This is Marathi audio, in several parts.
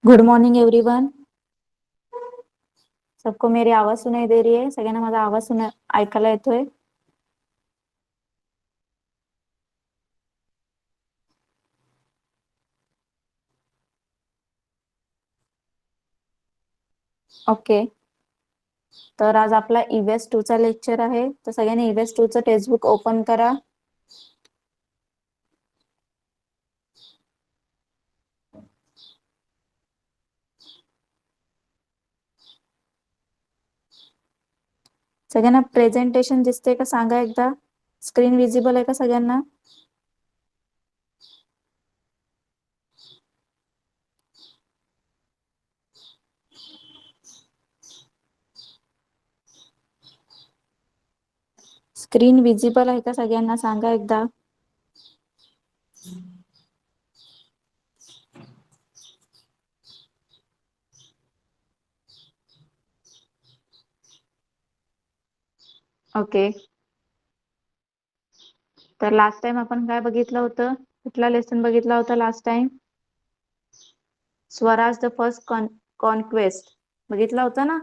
Good morning everyone. सबको मेरी आवाज सुनाई दे रही है? सगळ्यांना माझा आवाज ऐकायला येतोय? ओके, तर आज आपला ईव्हीएस 2 चा लेक्चर आहे. तर सगळ्यांनी ईव्हीएस 2 चं टेक्स्टबुक ओपन करा. सगळ्यांना प्रेझेंटेशन दिसते का सांगा एकदा? स्क्रीन विजिबल आहे का सगळ्यांना? स्क्रीन विजिबल आहे का सगळ्यांना सांगा एकदा? ओके, तर लास्ट टाइम आपण काय बघितलं होतं? कुठला लेसन बघितला होता last time? Swaraj the first conquest बघितला होता ना?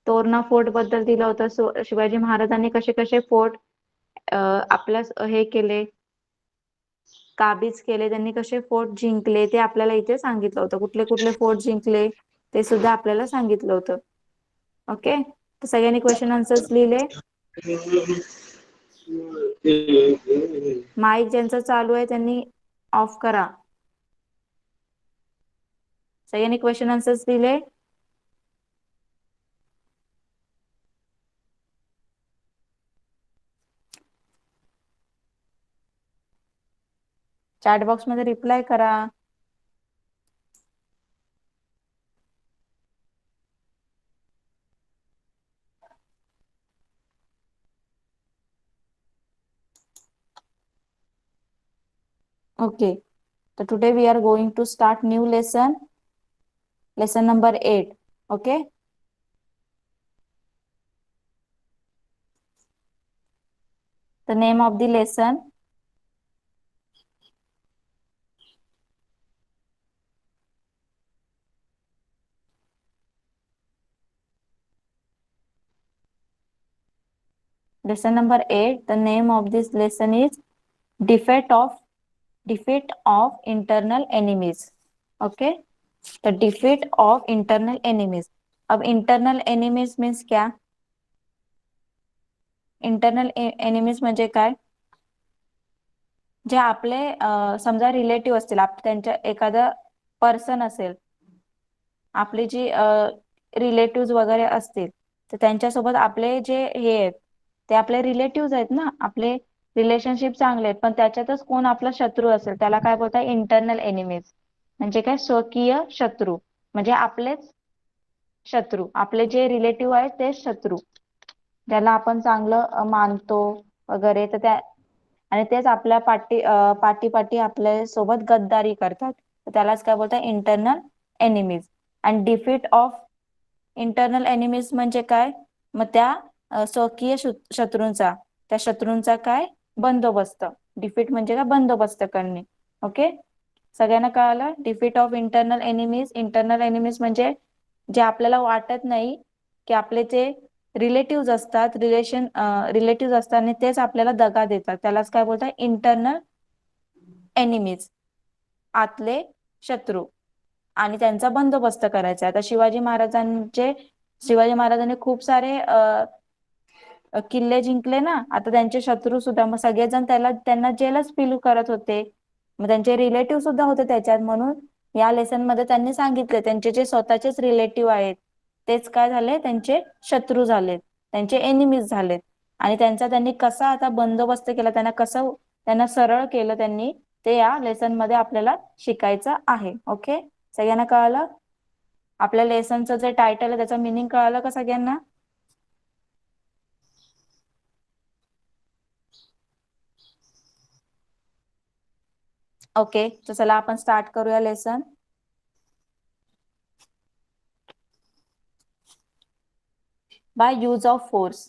तोरणा फोर्ट बद्दल दिलं होतं. शिवाजी महाराजांनी कसे कसे फोर्ट आपल्या हे केले, काबीज केले, त्यांनी कसे फोर्ट जिंकले ते आपल्याला इथे सांगितलं होतं. कुठले कुठले फोर्ट जिंकले ते सुद्धा आपल्याला सांगितलं होतं. ओके, तर सगळ्यांनी क्वेश्चन आन्सर्स लिहिले. माईक ज्यांचं चालू आहे त्यांनी ऑफ करा. सगळ्यांनी क्वेश्चन आन्सर्स लिहिले. चॅट बॉक्स मध्ये रिप्लाय करा. Okay, so today we are going to start new lesson number 8. Okay, the name of the lesson lesson number 8, the name of this lesson is defeat of internal enemies. Okay, the defeat of internal enemies. अब internal enemies means क्या? इंटरनल एनिमीज म्हणजे काय? जे आपले समजा रिलेटिव्ह असतील, त्यांच्या एखादा पर्सन असेल, आपले जी रिलेटिव्ह वगैरे असतील, तर त्यांच्यासोबत आपले जे हे आहेत ते आपले रिलेटिव्ह आहेत ना, आपले रिलेशनशिप चांगले आहेत, पण त्याच्यातच कोण आपला शत्रू असेल त्याला काय बोलतात? Internal enemies. म्हणजे काय? स्वकीय शत्रू, म्हणजे आपलेच शत्रू, आपले जे रिलेटिव्ह आहेत ते शत्रू, ज्याला आपण चांगलं मानतो वगैरे, तर त्या आणि तेच आपल्या पाठी आपल्या सोबत गद्दारी करतात, तर त्यालाच काय बोलतात? Internal enemies. आणि डिफीट ऑफ इंटरनल एनिमीज म्हणजे काय? मग त्या स्वकीय शत्रूंचा काय? बंदोबस्त. डिफीट म्हणजे काय? बंदोबस्त करणे. ओके, सगळ्यांना कळालं? डिफीट ऑफ इंटरनल एनिमीज म्हणजे जे आपल्याला वाटत नाही की आपले ते रिलेटिव्ह असतात, रिलेटिव्ह असतात आणि तेच आपल्याला दगा देतात, त्यालाच काय बोलतात? इंटरनल एनिमीज, आतले शत्रू. आणि त्यांचा बंदोबस्त करायचा. आता शिवाजी महाराजांनी खूप सारे किल्ले जिंकले ना, आता त्यांचे शत्रू सुद्धा, मग सगळेजण त्यांना जेलच फील करत होते, मग त्यांचे रिलेटिव्ह सुद्धा होते त्याच्यात. म्हणून या लेसन मध्ये त्यांनी सांगितले त्यांचे जे स्वतःचेच रिलेटिव्ह आहेत तेच काय झाले? त्यांचे शत्रू झालेत, त्यांचे एनिमीज झालेत. आणि त्यांनी कसा आता बंदोबस्त केला, त्यांना सरळ केलं त्यांनी, ते या लेसन मध्ये आपल्याला शिकायचं आहे. ओके, सगळ्यांना कळालं? आपल्या लेसनचं जे टायटल आहे त्याचं मिनिंग कळालं का सगळ्यांना? ओके, तर चला आपण स्टार्ट करूया lesson. By use of force,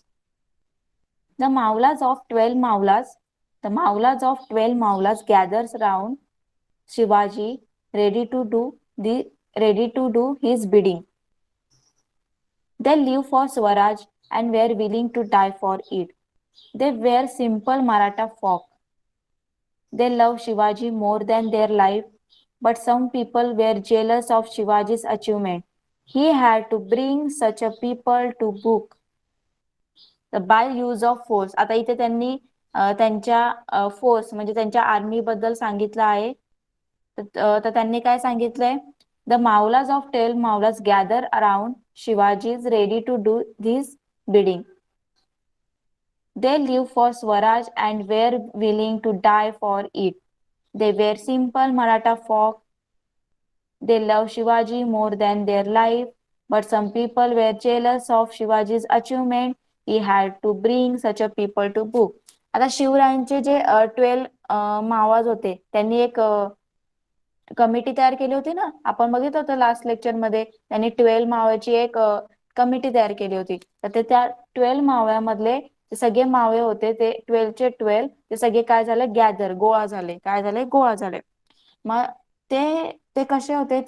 the Maulas of 12 Maulas gathers round Shivaji, ready to do ready to do his bidding. They lived for Swaraj and were willing to die for it. They were simple Maratha folk. They loved Shivaji more than their life, but some people were jealous of Shivaji's achievement. He had to bring such a people to book. The by use of force. आता इथे त्यांनी त्यांच्या फोर्स म्हणजे त्यांच्या आर्मी बद्दल सांगितलं आहे. तर त्यांनी काय सांगितलंय? The Mavlas of 12 Mavlas gather around Shivaji is ready to do this bidding. They lived for Swaraj and were willing to die for it. They were simple Maratha folk. They loved Shivaji more than their life, but some people were jealous of Shivaji's achievement. He had to bring such a people to book. आता शिवरायांचे जे 12 मावळाज होते त्यांनी एक कमिटी तयार केली होती ना, आपण बघितलं होतं लास्ट लेक्चर मध्ये. त्यांनी 12 मावळ्याची एक कमिटी तयार केली होती. तर ते त्या 12 मावळ्यामधले ते सगळे मावळे होते, ते 12 चे 12 ते सगळे काय झाले, गॅदर गोळा झाले. काय झाले? गोळा झाले. मग ते ते कसे होते?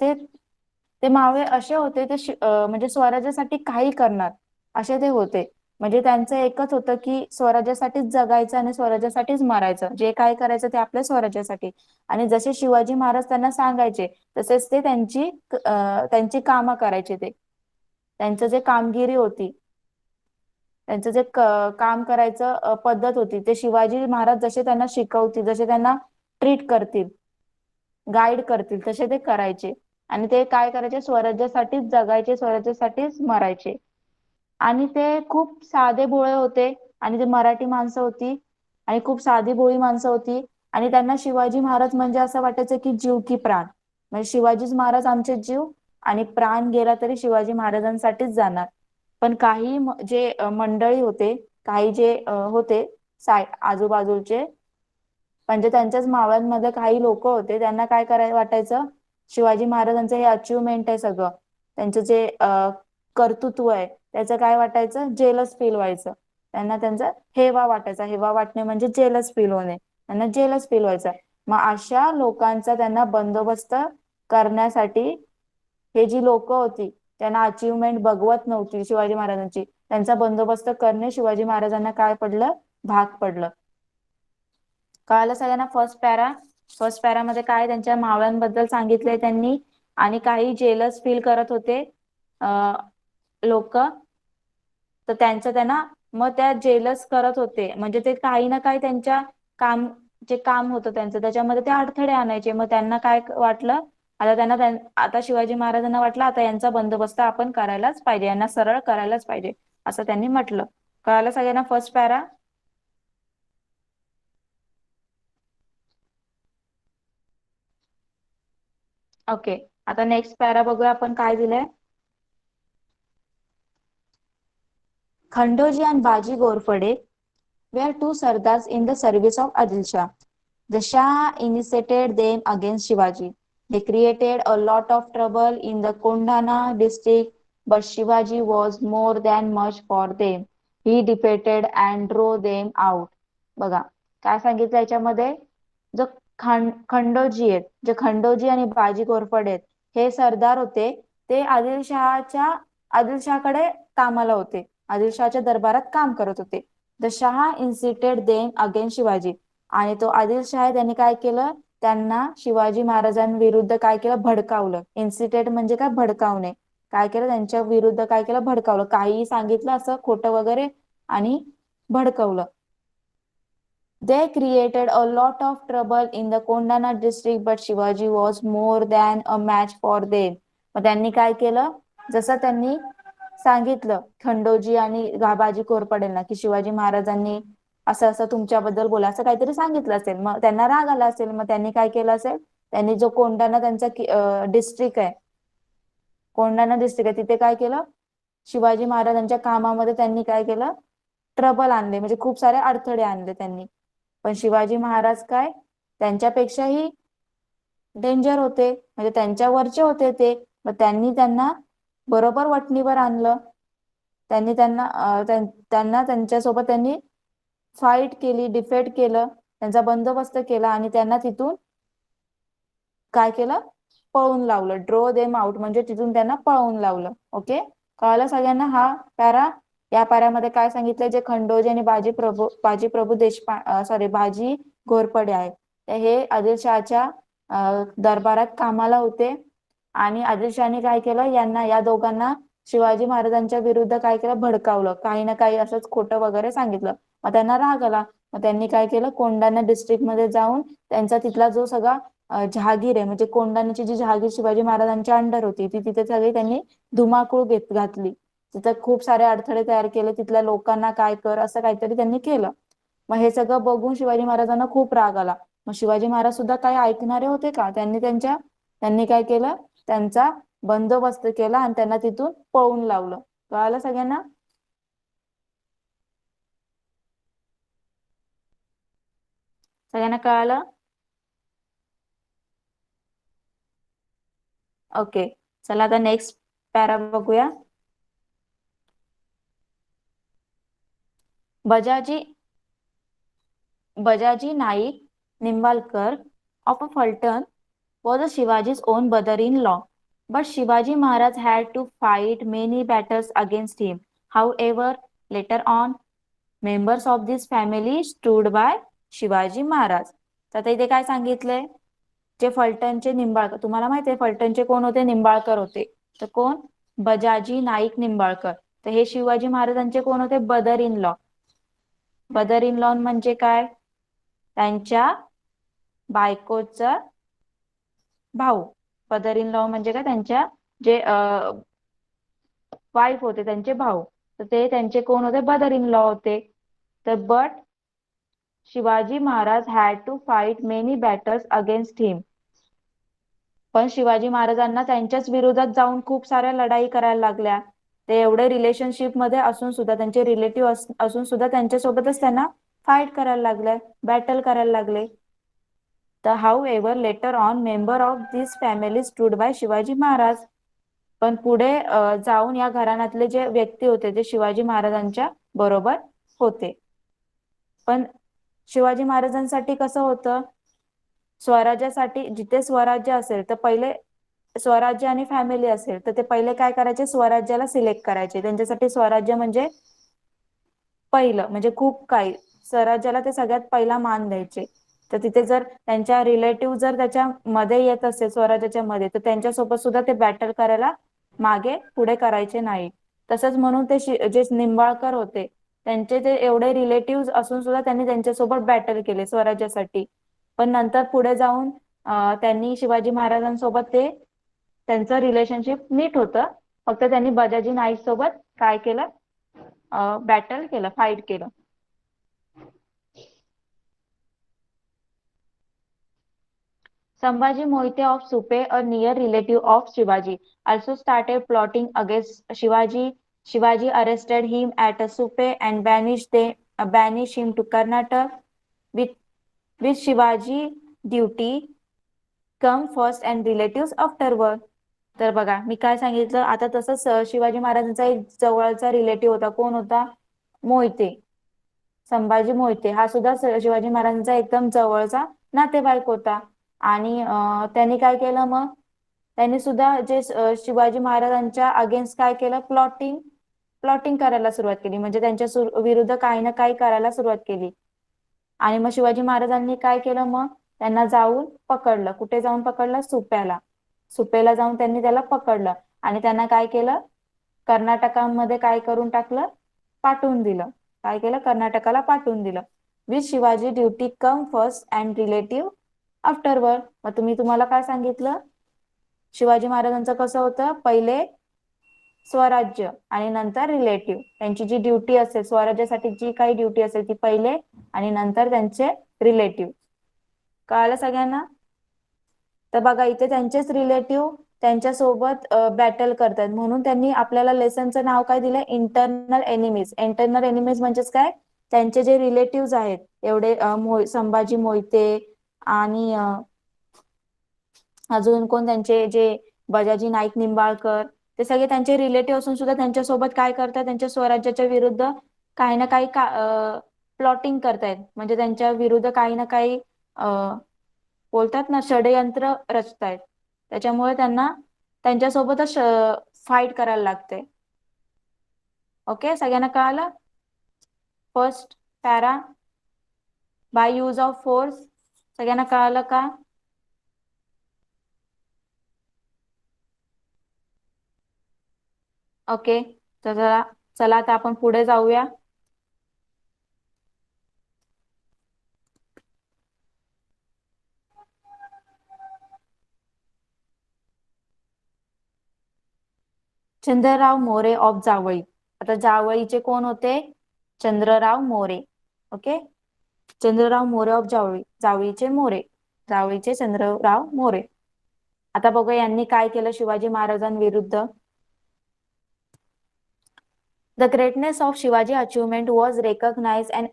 ते मावळे असे होते ते म्हणजे स्वराज्यासाठी काही करणार असे ते होते. म्हणजे त्यांचं एकच होतं की स्वराज्यासाठीच जगायचं आणि स्वराज्यासाठीच मरायचं. जे काय करायचं ते आपल्या स्वराज्यासाठी. आणि जसे शिवाजी महाराज त्यांना सांगायचे तसेच ते त्यांची कामं करायचे. ते त्यांचं जे कामगिरी होती, त्यांचं जे काम करायचं पद्धत होती, ते शिवाजी महाराज जसे त्यांना शिकवतील, जसे त्यांना ट्रीट करतील, गाईड करतील तसे ते करायचे. आणि ते काय करायचे? स्वराज्यासाठीच जगायचे, स्वराज्यासाठीच मरायचे. आणि ते खूप साधे भोळे होते. आणि ते मराठी माणसं होती आणि खूप साधी भोळी माणसं होती. आणि त्यांना शिवाजी महाराज म्हणजे असं वाटायचं की जीव की प्राण. म्हणजे शिवाजी महाराज आमचे जीव, आणि प्राण गेला तरी शिवाजी महाराजांसाठीच जाणार. पण काही जे मंडळी होते, काही जे होते आजूबाजूचे, म्हणजे त्यांच्याच मावळ्यांमध्ये काही लोक होते, त्यांना काय करायला वाटायचं? शिवाजी महाराजांचं हे अचिव्हमेंट आहे सगळं, त्यांचं जे कर्तृत्व आहे त्याचं काय वाटायचं? जेलस फील व्हायचं त्यांना. त्यांचा हेवा वाटायचा. हेवा वाटणे म्हणजे जेलस फील होणे. त्यांना जेलस फील व्हायचा. मग अशा लोकांचा त्यांना बंदोबस्त करण्यासाठी हे जी लोक होती त्यांना अचिव्हमेंट बघवत नव्हती शिवाजी महाराजांची, त्यांचा बंदोबस्त करणे शिवाजी महाराजांना काय पडलं? भाग पडलं. कळालं सगळ्यांना? फर्स्ट पॅरामध्ये काय त्यांच्या मावळ्यांबद्दल सांगितलंय त्यांनी. आणि काही जेलस फील करत होते लोक, तर त्यांचं त्यांना मग त्या जेलस करत होते. म्हणजे ते काही ना काही त्यांच्या जे काम होतं त्यांचं त्याच्यामध्ये ते अडथळे आणायचे. मग त्यांना काय वाटलं? आता शिवाजी महाराजांना वाटलं आता यांचा बंदोबस्त आपण करायलाच पाहिजे, यांना सरळ करायलाच पाहिजे असं त्यांनी म्हटलं. कळालं सगळ्यांना फर्स्ट पॅरा? ओके. आता नेक्स्ट पॅरा बघूया आपण काय दिलंय. Khandoji and Baji Gorfade were two Sardars in the service of Adil Shah. The Shah initiated them against Shivaji. They created a lot of trouble in the Kondana district, but Shivaji was more than much for them. He defeated and drove them out. बघा काय सांगितलं याच्यामध्ये? जो खंडोजी आहेत, जे खंडोजी आणि बाजी घोरपडे आहेत, हे सरदार होते. ते आदिलशहाकडे कामाला होते, आदिलशहाच्या दरबारात काम करत होते. The Shah incited them against Shivaji. आणि तो आदिलशहा आहे त्यांनी काय केलं? त्यांना शिवाजी महाराजांविरुद्ध काय केलं? भडकावलं. इन्सिटेड म्हणजे काय? भडकावणे. काय केलं? त्यांच्या विरुद्ध काय केलं? भडकावलं. काहीही सांगितलं असं खोटं वगैरे आणि भडकवलं. They created a lot of trouble in the Kondana district, but Shivaji was more than a match for them. मग त्यांनी काय केलं? जसं त्यांनी सांगितलं खंडोजी आणि बाजी घोरपडेंना की शिवाजी महाराजांनी असं असं तुमच्याबद्दल बोला, असं काहीतरी सांगितलं असेल. मग त्यांना राग आला असेल. मग त्यांनी काय केलं असेल? त्यांनी जो कोंढाणा त्यांचा डिस्ट्रिक्ट आहे, कोंढाणा डिस्ट्रिक्ट आहे, तिथे काय केलं? शिवाजी महाराजांच्या कामामध्ये त्यांनी काय केलं? ट्रबल आणले, म्हणजे खूप सारे अडथळे आणले त्यांनी. पण शिवाजी महाराज काय त्यांच्यापेक्षाही डेंजर होते, म्हणजे त्यांच्यावरचे होते ते. मग त्यांनी त्यांना बरोबर वटणीवर आणलं. त्यांना त्यांच्यासोबत त्यांनी फाईट केली, डिफेट केलं, त्यांचा बंदोबस्त केला आणि त्यांना तिथून काय केलं? पळून लावलं. ड्रो देम आउट म्हणजे तिथून त्यांना पळवून लावलं. ओके, कळालं सगळ्यांना हा पॅरा? या पॅरामध्ये काय सांगितलंय, जे खंडोजी आणि बाजी प्रभू सॉरी बाजी घोरपडे आहेत, तर हे आदिलशहाच्या दरबारात कामाला होते. आणि आदिलशहाने काय केलं, यांना या दोघांना शिवाजी महाराजांच्या विरुद्ध काय केलं, भडकावलं, काही ना काही असंच खोटं वगैरे सांगितलं. मग त्यांना राग आला. मग त्यांनी काय केलं, कोंढाणा डिस्ट्रिक्ट मध्ये जाऊन त्यांचा तिथला जो सगळा जहागीर आहे, म्हणजे कोंढाण्याची जी जहागीर शिवाजी महाराजांच्या अंडर होती, ती तिथे सगळी त्यांनी धुमाकूळ घातली. तिथे खूप सारे अडथळे तयार केले, तिथल्या लोकांना काय कर असं काहीतरी त्यांनी केलं. मग हे सगळं बघून शिवाजी महाराजांना खूप राग आला. मग शिवाजी महाराज सुद्धा काही ऐकणारे होते का? त्यांनी काय केलं, त्यांचा बंदोबस्त केला आणि त्यांना तिथून पळून लावलं. कळालं सगळ्यांना? सगळ्यांना कळालं? ओके, चला आता नेक्स्ट पॅरा बघूया. बजाजी बजाजी Naik Nimbalkar of a Fulton was a Shivaji's own brother-in-law, but Shivaji Maharaj had to fight many battles against him. However, later on, members of this family stood by Shivaji Maharaj. तर आता इथे काय सांगितलंय, जे फलटणचे निंबाळकर, तुम्हाला माहिती आहे फलटणचे कोण होते? निंबाळकर होते. तर कोण? बजाजी नाईक निंबाळकर. तर हे शिवाजी महाराजांचे कोण होते? Brother in law. Brother in law म्हणजे काय? त्यांच्या बायकोचा भाऊ. ब्रदर इन लॉ म्हणजे काय? त्यांच्या जे वाईफ होते त्यांचे भाऊ. तर ते त्यांचे कोण होते? ब्रदर इन लॉ होते. तर but Shivaji Maharaj had to fight many battles against him. पण शिवाजी महाराजांना त्यांच्याच विरोधात जाऊन खूप साऱ्या लढाई करायला लागल्या. ते एवढे रिलेशनशिप मध्ये असून सुद्धा, त्यांचे रिलेटिव्ह असून सुद्धा त्यांच्यासोबतच त्यांना फाईट करायला लागले, बॅटल करायला लागले. तर how ever later on member of this family stood by Shivaji Maharaj. पण पुढे जाऊन या घराण्यातले जे व्यक्ती होते ते शिवाजी महाराजांच्या बरोबर होते. पण शिवाजी महाराजांसाठी कसं होतं, स्वराज्यासाठी जिथे स्वराज्य असेल तर पहिले स्वराज्य आणि फॅमिली असेल तर ते पहिले काय करायचे, स्वराज्याला सिलेक्ट करायचे. त्यांच्यासाठी स्वराज्य म्हणजे पहिलं, म्हणजे खूप काही, स्वराज्याला ते सगळ्यात पहिला मान द्यायचे. तर तिथे जर त्यांच्या रिलेटिव्ह जर त्याच्या मध्ये येत असेल स्वराज्याच्या मध्ये, तर त्यांच्यासोबत सुद्धा ते बॅटल करायला मागे पुढे करायचे नाही. तसंच म्हणून ते जे निंबाळकर होते त्यांचे ते एवढे रिलेटिव्ह असून सुद्धा त्यांनी त्यांच्यासोबत बॅटल केले स्वराज्यासाठी. पण नंतर पुढे जाऊन त्यांनी शिवाजी महाराजांसोबत ते त्यांचं रिलेशनशिप नीट होतं. फक्त त्यांनी बजाजी नाईक सोबत काय केलं, बॅटल केलं, फाईट केलं. Sambhaji Mohite of Supe, a near relative of Shivaji, also started plotting against Shivaji. Shivaji arrested him at Supe and banished him to Karnataka. With Shivaji duty come first and relatives afterward. तर बघा मी काय सांगितलं, आता तसंच शिवाजी महाराजांचा एक जवळचा रिलेटिव्ह होता. कोण होता? मोहिते. संभाजी मोहिते हा सुद्धा शिवाजी महाराजांचा एकदम जवळचा नातेवाईक होता. आणि त्यांनी काय केलं, मग त्यांनी सुद्धा जे शिवाजी महाराजांच्या अगेन्स्ट काय केलं, प्लॉटिंग प्लॉटिंग करायला सुरुवात केली. म्हणजे त्यांच्या विरुद्ध काही ना काही करायला सुरुवात केली. आणि मग शिवाजी महाराजांनी काय केलं, मग त्यांना जाऊन पकडलं. कुठे जाऊन पकडलं? सुप्याला. सुपेला जाऊन त्यांनी त्याला पकडलं आणि त्यांना काय केलं, कर्नाटकामध्ये काय करून टाकलं, पाठवून दिलं. काय केलं? कर्नाटकाला पाठवून दिलं. With Shivaji duty come first and relative afterward. मग तुम्हाला काय सांगितलं, शिवाजी महाराजांचं कसं होतं, पहिले स्वराज्य आणि नंतर रिलेटिव्ह. त्यांची जी ड्युटी असेल, स्वराज्यासाठी जी काही ड्युटी असेल ती पहिले आणि नंतर त्यांचे रिलेटिव्ह. कळालं सगळ्यांना? तर बघा इथे त्यांचेच रिलेटिव्ह त्यांच्यासोबत बॅटल करतात, म्हणून त्यांनी आपल्याला लेसनचं नाव काय दिलंय, इंटरनल एनिमीज. इंटरनल एनिमीज म्हणजेच काय, त्यांचे जे रिलेटिव्ह आहेत एवढे संभाजी मोहिते आणि अजून कोण, त्यांचे जे बजाजी नाईक निंबाळकर, ते सगळे त्यांचे रिलेटिव्ह असून सुद्धा त्यांच्यासोबत काय करतात, त्यांच्या स्वराज्याच्या विरुद्ध काही ना काही प्लॉटिंग करतायत. म्हणजे त्यांच्या विरुद्ध काही ना काही बोलतात ना, षडयंत्र रचतायत. त्याच्यामुळे त्यांना त्यांच्यासोबतच फाईट करायला लागते. ओके, सगळ्यांना कळालं? First para, by use of force, सगळ्यांना कळालं का? ओके, तर चला आता आपण पुढे जाऊया. चंद्रराव मोरे ऑफ जावळी. आता जावळीचे कोण होते? चंद्रराव मोरे. ओके, चंद्रराव मोरे ऑफ जावळी, जावळीचे मोरे, जावळीचे चंद्रराव मोरे. आता बघूया यांनी काय केलं Shivaji महाराजांविरुद्ध. The greatness of Shivaji achievement was recognized and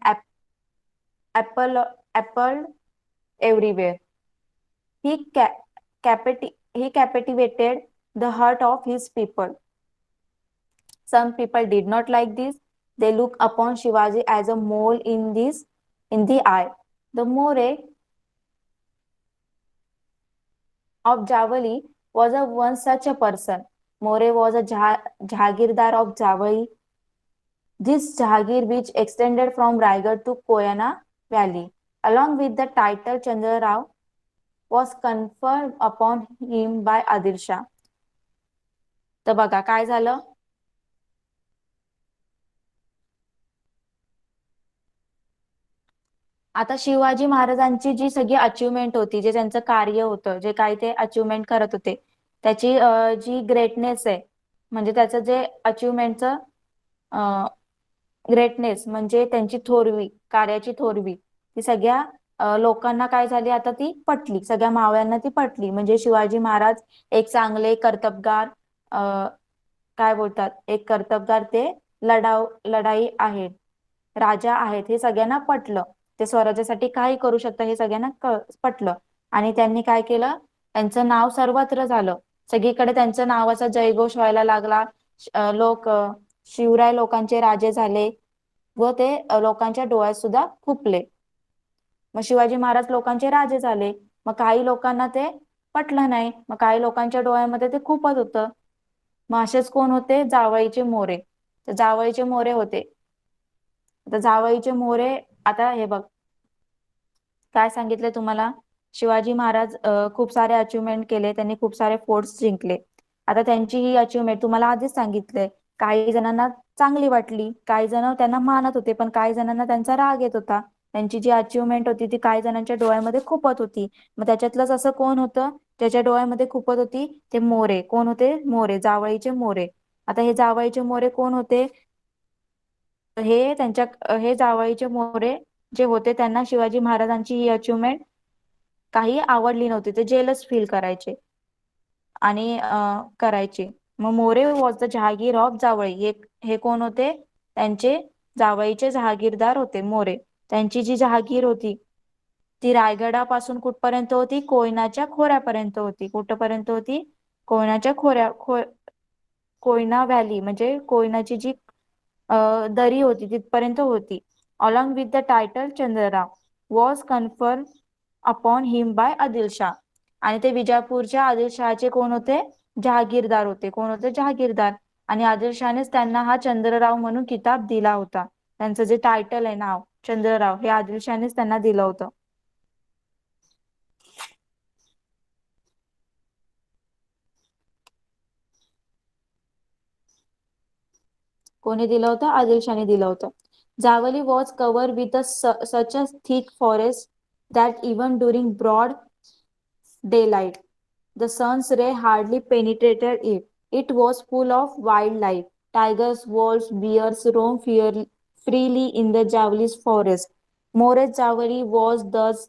applauded everywhere. He he captivated the heart of his people. Some people did not like this. They look upon Shivaji as a mole in the eye. The More of Javali was a one such a person. More was a Jagirdar of Javali. This Jagir which extended from Raigad to Koyana Valley, along with the title Chandra Rao, was conferred upon him by Adil Shah. तर बघा काय झालं. आता शिवाजी महाराजांची जी सगळी अचिव्हमेंट होती, जे त्यांचं कार्य होतं, जे काही ते अचिव्हमेंट करत होते, त्याची जी ग्रेटनेस आहे, म्हणजे त्याचं जे अचिव्हमेंटचं ग्रेटनेस म्हणजे त्यांची थोरवी, कार्याची थोरवी, ती सगळ्या लोकांना काय झाली, आता ती पटली, सगळ्या मावळ्यांना ती पटली. म्हणजे शिवाजी महाराज एक चांगले कर्तबगार, काय बोलतात, एक कर्तबगार ते लढाई आहेत, राजा आहेत, हे सगळ्यांना पटलं. ते स्वराज्यासाठी काही करू शकतात हे सगळ्यांना पटलं. आणि त्यांनी काय केलं, त्यांचं नाव सर्वत्र झालं. सगळीकडे त्यांच्या नावाचा जयघोष व्हायला लागला. लोक शिवराय लोकांचे राजे झाले व ते लोकांच्या डोळ्यात सुद्धा खुपले. मग शिवाजी महाराज लोकांचे राजे झाले. मग काही लोकांना ते पटलं नाही, मग काही लोकांच्या डोळ्यामध्ये ते खूपच होतं. मग असेच कोण होते? जावळीचे मोरे. तर जावळीचे मोरे होते. आता जावळीचे मोरे, आता हे बघ काय सांगितले तुम्हाला, शिवाजी महाराज खूप सारे अचिव्हमेंट केले, त्यांनी खूप सारे फोर्ट्स जिंकले. आता त्यांची ही अचिव्हमेंट तुम्हाला आधीच सांगितले, काही जणांना चांगली वाटली, काही जण त्यांना मानत होते, पण काही जणांना त्यांचा राग येत होता. त्यांची जी अचिव्हमेंट होती ती काही जणांच्या डोळ्यामध्ये खुपत होती. मग त्याच्यातलंच असं कोण होतं ज्याच्या डोळ्यामध्ये खुपत होती? ते मोरे. कोण होते? मोरे, जावळीचे मोरे. आता हे जावळीचे मोरे कोण होते? हे जावळीचे मोरे जे होते त्यांना शिवाजी महाराजांची ही अचिव्हमेंट काही आवडली नव्हती. ते जेलस फील करायचे आणि करायचे. मग More was the jahagir of Javali. हे कोण होते? त्यांचे जावळीचे जहागीरदार होते मोरे. त्यांची जी जहागीर होती ती रायगडापासून कुठपर्यंत होती? कोयनाच्या खोऱ्यापर्यंत होती. कुठपर्यंत होती? कोयनाच्या कोयना व्हॅली म्हणजे कोयनाची जी दरी होती तिथपर्यंत होती. Along with the title Chandrarao was confirm upon him by Adil Shah. आणि ते विजापूरच्या आदिलशहाचे कोण होते? जहागीरदार होते. कोण होते? जहागीरदार. आणि आदिलशहानेच त्यांना हा चंद्रराव म्हणून किताब दिला होता. त्यांचं जे टायटल आहे, नाव चंद्रराव, हे आदिलशहानेच त्यांना दिलं होतं. कोणी दिलं होतं? आदिलशहाने दिलं होतं. Javali was cover with such a thick forest that even during broad daylight the sun's ray hardly penetrated it. It was full of wildlife. Tigers, wolves, bears roam freely in the Javali's forest. More's Javali was thus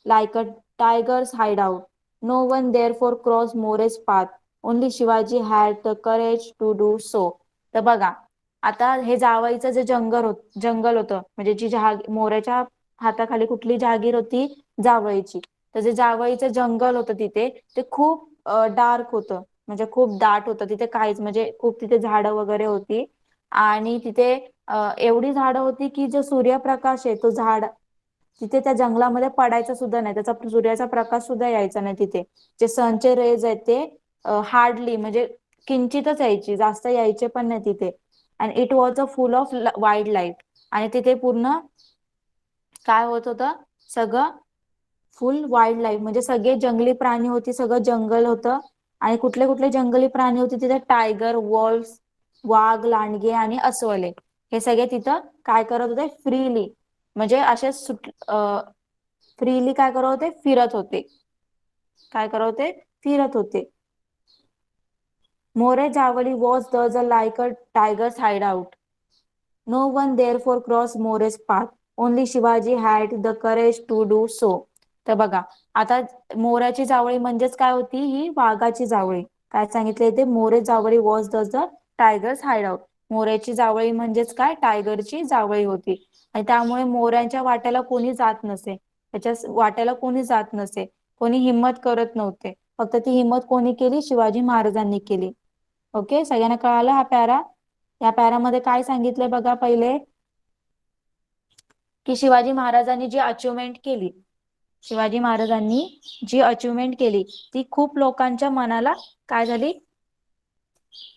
like a tiger's hideout. No one therefore crossed More's path. Only Shivaji had the courage to do so. तर बघा, आता हे जावळीचं जे जंगल होतं, म्हणजे जी मोऱ्याच्या हाताखाली कुठली जहागीर होती? जावळीची. तर जे जावळीचं जंगल होतं तिथे, ते खूप डार्क होतं, म्हणजे खूप दाट होतं. तिथे काहीच, म्हणजे खूप तिथे झाडं वगैरे होती. आणि तिथे एवढी झाडं होती की जो सूर्यप्रकाश आहे तो तिथे त्या जंगलामध्ये पडायचं सुद्धा नाही, त्याचा सूर्याचा प्रकाश सुद्धा यायचा नाही तिथे. जे सनचे रेज आहेत ते हार्डली म्हणजे किंचितच यायची, जास्त यायचे पण नाही तिथे. And it was a full of wild life. आणि तिथे पूर्ण काय होत होतं, सगळं फुल वाईल्ड लाईफ म्हणजे सगळे जंगली प्राणी होती, सगळं जंगल होतं. आणि कुठले कुठले जंगली प्राणी होते तिथे, टायगर, वॉल्फ, वाघ, लांडगे आणि अस्वले, हे सगळे तिथं काय करत होते, फ्रीली म्हणजे असे फ्रीली काय करत होते, फिरत होते. काय करत होते, फिरत होते. More Javali was the like a tigers hide out. No one therefore crossed More's path. Only Shivaji had the courage to do so. तर बघा, आता मोराची जावळी म्हणजेच काय होती, ही वाघाची जावळी. काय सांगितले ते, More Javali was the tiger's hide out. मोऱ्याची जावळी म्हणजेच काय, टायगरची जावळी होती. आणि त्यामुळे मोऱ्यांच्या वाट्याला कोणी जात नसे, त्याच्या वाट्याला कोणी जात नसे, कोणी हिंमत करत नव्हते. फक्त ती हिंमत कोणी केली, शिवाजी महाराजांनी केली. ओके, सगळ्यांना कळालं हा पॅरा? या पॅरामध्ये काय सांगितलंय बघा, पहिले की शिवाजी महाराजांनी जी अचिव्हमेंट केली, शिवाजी महाराजांनी जी अचिव्हमेंट केली ती खूप लोकांच्या मनाला काय झाली,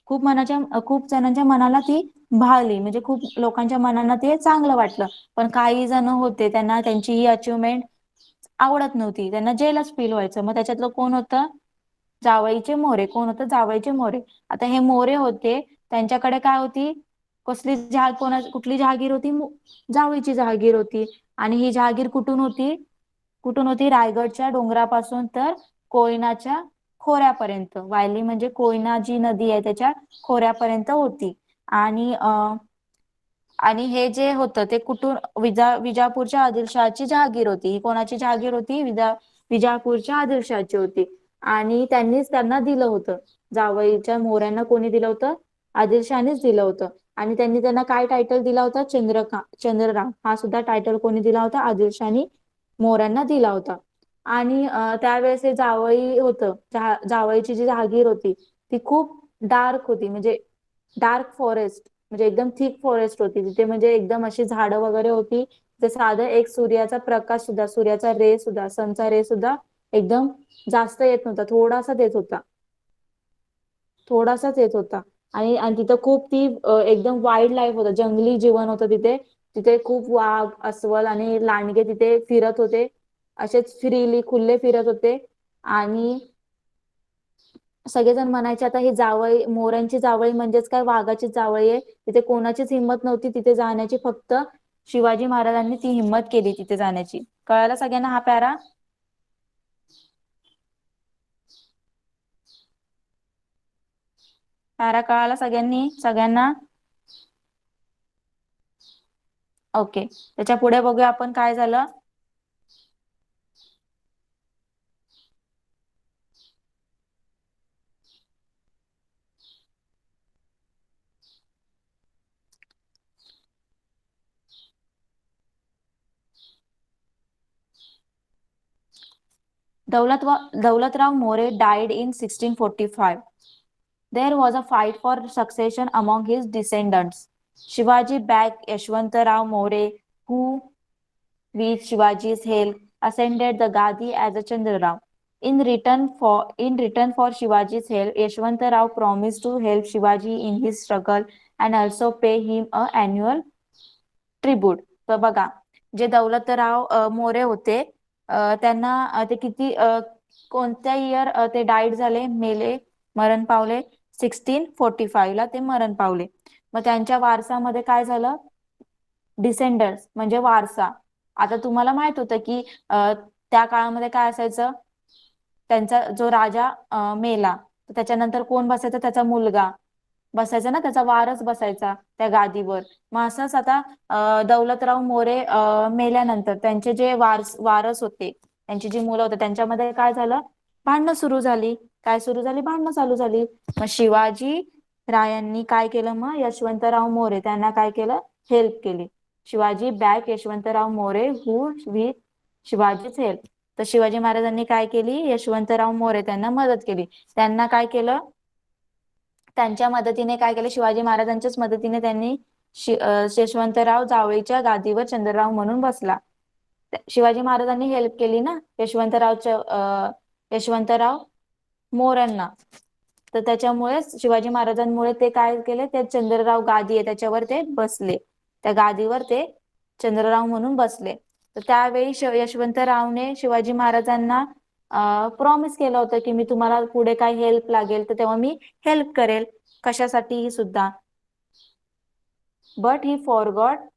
खूप जणांच्या मनाला ती भाळली, म्हणजे खूप लोकांच्या मनांना ते चांगलं वाटलं. पण काही जण होते त्यांना त्यांची ही अचिव्हमेंट आवडत नव्हती, त्यांना जेलच फील व्हायचं. मग त्याच्यातलं कोण होतं, जावळीचे मोरे. कोण होतं, जावळीचे मोरे. आता हे मोरे होते, त्यांच्याकडे काय होती, कुठली जहागीर होती, जावळीची जहागीर होती. आणि ही जहागीर कुठून होती, रायगडच्या डोंगरापासून तर कोयनाच्या खोऱ्यापर्यंत. वायली म्हणजे कोयना जी नदी आहे त्याच्या खोऱ्यापर्यंत होती. आणि आणि हे जे होतं ते कुठून, विजापूरच्या आदिलशहाची जहागीर होती. ही कोणाची जहागीर होती, विजापूरच्या आदिलशहाची होती. आणि त्यांनीच त्यांना दिलं होतं, जावळीच्या मोऱ्यांना कोणी दिलं होतं, आदिलशहानेच दिलं होतं. आणि त्यांनी त्यांना काय टायटल दिला होता, चंद्रराव. हा सुद्धा टायटल कोणी दिला होता, आदिलशहानी मोऱ्यांना दिला होता. आणि त्यावेळेस हे जावळी होतं, जावळीची जी जहागीर होती ती खूप डार्क होती, म्हणजे डार्क फॉरेस्ट, म्हणजे एकदम थिक फॉरेस्ट होती तिथे, म्हणजे एकदम अशी झाडं वगैरे होती. ते साधं एक सूर्याचा प्रकाश सुद्धा, सूर्याचा रे सुद्धा, सनचा रे सुद्धा एकदम जास्त येत नव्हता, थोडासाच येत होता, थोडासाच येत होता. आणि आणि तिथं खूप ती एकदम वाईल्ड लाईफ होतं, जंगली जीवन होतं तिथे. तिथे खूप वाघ, अस्वल आणि लांडगे तिथे फिरत होते, असेच फ्रीली खुले फिरत होते. आणि सगळेजण म्हणायचे आता ही जावळी, मोरांची जावळी म्हणजेच काय, वाघाची जावळी आहे. तिथे कोणाचीच हिंमत नव्हती तिथे जाण्याची, फक्त शिवाजी महाराजांनी ती हिंमत केली तिथे जाण्याची. कळायला सगळ्यांना हा पॅरा? पॅरा कळाला सगळ्यांना? ओके, त्याच्या पुढे बघूया आपण काय झालं. Daulatram More died in 1645. There was a fight for succession among his descendants. Shivaji backed Yashwantarao More, who, with Shivaji's help, ascended the Gadi as a Chandrarao. In return for Shivaji's help, Yashwantarao promised to help Shivaji in his struggle and also pay him a annual tribute. तर बघा, जे दौलतराव मोरे होते, त्यांना ते किती कोणत्या इयर ते डाईड झाले, मेले, मरण पावले, 1645 ला ते मरण पावले. मग त्यांच्या वारसामध्ये काय झालं, डिसेंडर्स म्हणजे वारसा. आता तुम्हाला माहित होतं की त्या काळामध्ये काय असायचं, त्यांचा जो राजा मेला तर त्याच्यानंतर कोण बसायचा, त्याचा मुलगा बसायचा ना, त्याचा वारस बसायचा त्या गादीवर. मग असंच आता दौलतराव मोरे मेल्यानंतर त्यांचे जे वारस होते, त्यांची जी मुलं होते, त्यांच्यामध्ये काय झालं, भांडणं सुरू झाली. काय सुरू झाली, भांडणं चालू झाली. मग शिवाजी रायांनी काय केलं, मग यशवंतराव मोरे त्यांना काय केलं, हेल्प केली. Shivaji back Yashwantrao More who with शिवाजीच हेल्प. तर शिवाजी महाराजांनी काय केली, यशवंतराव मोरे त्यांना मदत केली. त्यांना काय केलं, त्यांच्या मदतीने काय केलं, शिवाजी महाराजांच्याच मदतीने त्यांनी यशवंतराव जावळीच्या गादीवर चंद्रराव म्हणून बसला. शिवाजी महाराजांनी हेल्प केली ना यशवंतराव मोऱ्यांना. तर त्याच्यामुळे शिवाजी महाराजांमुळे ते काय केले, ते चंद्रराव गादी आहे त्याच्यावर ते बसले, त्या गादीवर ते चंद्रराव म्हणून बसले. तर त्यावेळी यशवंतरावने शिवाजी महाराजांना प्रॉमिस केलं होतं की मी तुम्हाला पुढे काय हेल्प लागेल तर तेव्हा मी हेल्प करेल, कशासाठी सुद्धा. But he forgot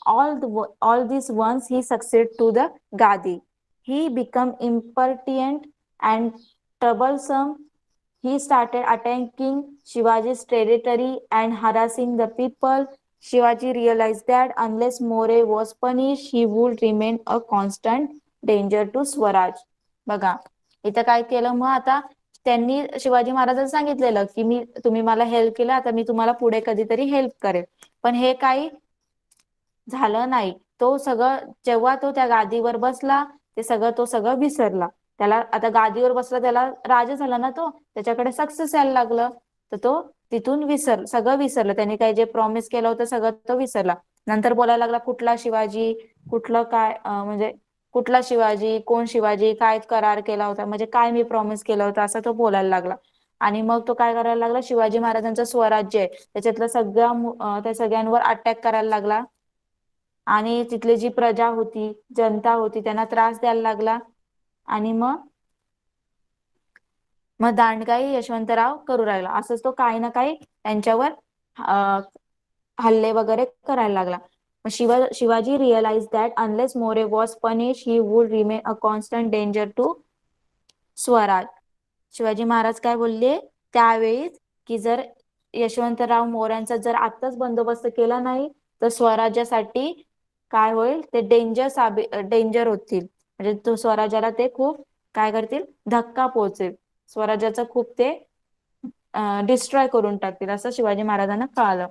all this once he succeeded to the Gadi. He became impertinent and troublesome. He started attacking Shivaji's territory and harassing the people. Shivaji realized that unless More was punished, he would remain a constant danger to Swaraj. बघा इथं काय केलं मग आता, त्यांनी शिवाजी महाराजांना सांगितलेलं की तुम्ही मला हेल्प केलं, आता मी तुम्हाला पुढे कधीतरी हेल्प करेल. पण हे काही झालं नाही. तो सगळं जेव्हा तो त्या गादीवर बसला तो सगळं विसरला. त्याला आता गादीवर बसला, त्याला राजा झाला ना, तो त्याच्याकडे सक्सेस यायला लागलं, तर तो तिथून सगळं विसरलं. त्याने काय जे प्रॉमिस केलं होतं सगळं तो विसरला. नंतर बोलायला लागला कुठला शिवाजी, कुठलं काय म्हणजे कुठला शिवाजी, कोण शिवाजी, काय करार केला होता, म्हणजे काय मी प्रॉमिस केलं होतं, असं तो बोलायला लागला. आणि मग तो काय करायला लागला, शिवाजी महाराजांचं स्वराज्य आहे त्याच्यातलं त्या सगळ्यांवर अटॅक करायला लागला. आणि तिथली जी प्रजा होती, जनता होती, त्यांना त्रास द्यायला लागला. आणि मग दांडगाई यशवंतराव करू राहिला. असंच तो काही ना काही त्यांच्यावर हल्ले वगैरे करायला लागला. Shivaji realise that unless More was punish he would remain a constant danger to Swaraj. Shivaji Maharaj काय बोलले त्यावेळीच की जर यशवंतराव मोऱ्यांचा जर आत्ताच बंदोबस्त केला नाही तर स्वराज्यासाठी काय होईल, ते डेंजर होतील. म्हणजे तो स्वराज्याला ते खूप काय करतील, धक्का पोहोचेल, स्वराज्याचं खूप ते डिस्ट्रॉय करून टाकतील, असं शिवाजी महाराजांना कळालं.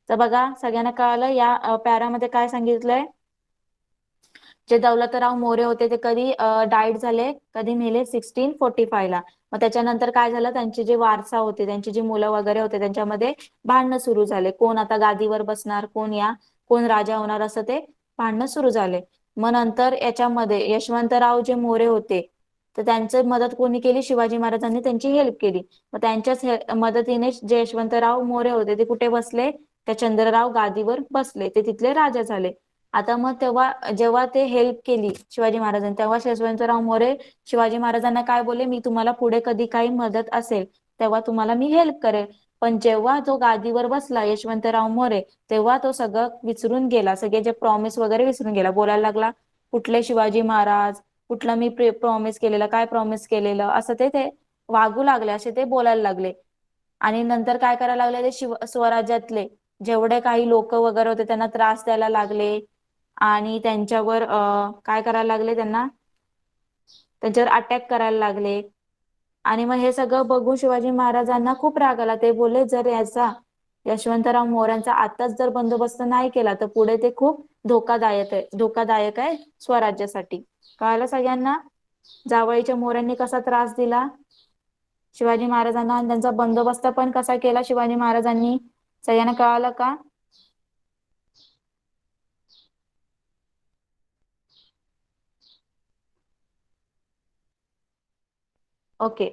तर बघा सगळ्यांना कळालं या पॅरामध्ये काय सांगितलंय. जे दौलतराव मोरे होते ते कधी डाईड झाले, कधी मेले 1645 ला. मग त्याच्यानंतर काय झालं, त्यांचे जे वारसा होते, त्यांची जी मुलं वगैरे होते, त्यांच्यामध्ये भांडणं सुरू झाले, कोण आता गादीवर बसणार, कोण राजा होणार, असं ते भांडणं सुरू झाले. मग नंतर याच्यामध्ये यशवंतराव जे मोरे होते तर त्यांची मदत कोणी केली, शिवाजी महाराजांनी त्यांची हेल्प केली. मग त्यांच्याच मदतीने जे यशवंतराव मोरे होते ते कुठे बसले, त्या चंद्रराव गादीवर बसले, ते तिथले राजा झाले. आता मग तेव्हा जेव्हा ते हेल्प केली शिवाजी महाराजांनी, तेव्हा यशवंतराव मोरे शिवाजी महाराजांना काय बोलले, मी तुम्हाला पुढे कधी काही मदत असेल तेव्हा तुम्हाला मी हेल्प करेल. पण जेव्हा तो गादीवर बसला यशवंतराव मोरे, तेव्हा तो सगळं विसरून गेला, सगळे जे प्रॉमिस वगैरे विसरून गेला. बोलायला लागला कुठले शिवाजी महाराज, कुठलं मी प्रॉमिस केलेलं, काय प्रॉमिस केलेलं, असं ते वागू लागले, असे ते बोलायला लागले. आणि नंतर काय करायला लागले, ते स्वराज्यातले जेवढे काही लोक वगैरे होते त्यांना त्रास द्यायला लागले आणि त्यांच्यावर काय करायला लागले, त्यांच्यावर अटॅक करायला लागले. आणि मग हे सगळं बघून शिवाजी महाराजांना खूप राग आला. ते बोलले जर याचा यशवंतराव मोऱ्यांचा आताच जर बंदोबस्त नाही केला तर पुढे ते खूप धोकादायक आहे स्वराज्यासाठी. कळालं सगळ्यांना जावळीच्या मोऱ्यांनी कसा त्रास दिला शिवाजी महाराजांना आणि त्यांचा बंदोबस्त पण कसा केला शिवाजी महाराजांनी, सगळ्यांना कळालं का? ओके,